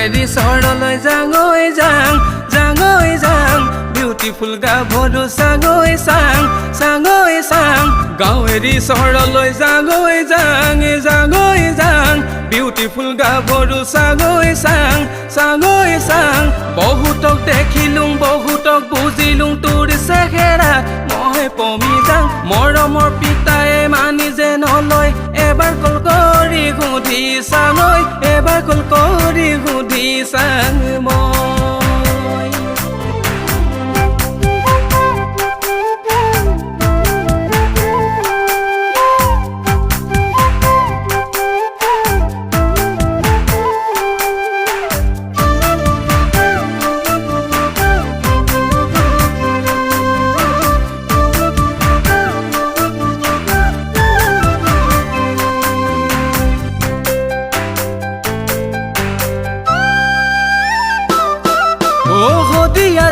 গাঁৱেৰী চহৰলৈ যাঙৈ যাং যাঙৈ যাং বিউটিফুল গাভৰু চাঙৈ চাং চাঙৈ চাং গাঁৱেৰী চহৰলৈ যাঙৈ যাং যাঙৈ যাং বিউটিফুল গাভৰু চাঙৈ চাং চাঙৈ চাং বহুতক দেখিলুং বহুতক বুজিলুং তোৰ চেহেৰা মই পমি যাং মৰমৰ পিতায়ে মানি যে নলয় এবাৰ কল কৰি সুধি চাঙৈ এবাৰ কল কৰি সুধি চাং মই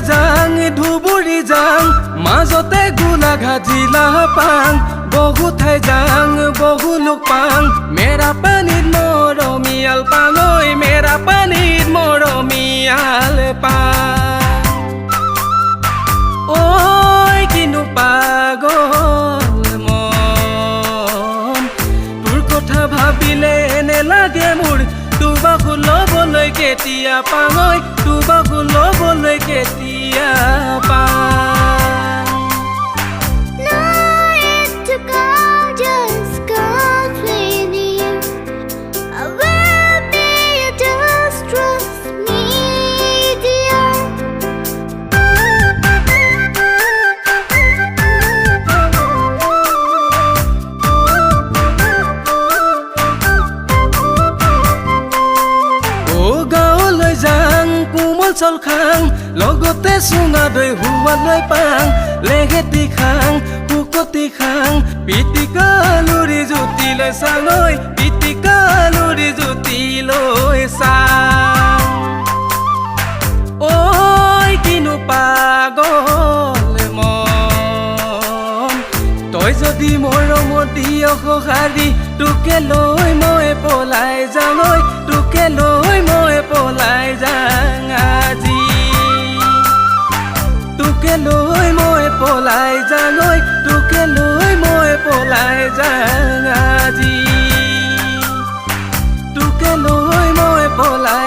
যাং ধুবুৰী যাং মাজতে গোলাঘাট জিলা পাং বহু ঠাই যাং বহু লোক পাং মেৰা পানীত মৰমীয়াল পাঙৈ মেৰা পানীত মৰমীয়াল পাং ঐ কিনো পাগল মন তোৰ কথা ভাবিলে এনে লাগে মোৰ তোমাকো ল'বলৈ কেতিয়া পাঙৈ তোমাকো ল'বলৈ কেতিয়া পাং চল খাং লগতে চুঙা দৈ হুৱালৈ পাং লেহেতি খাং শুকতি খাং পিটিকালুৰি জুতিলৈ চাঙৈ পিটিকালুৰি জুতিলৈ চাং ঐ কিনো পাগল মন তই যদি মৰমত দিয় সঁহাৰি তোকে লৈ মই পলাই যাঙৈ তোকে লৈ মই পলাই যাং আজি তোকে লৈ মই পলাই যাঙৈ তোকে লৈ মই পলাই যাং আজি তোকে লৈ মই পলাই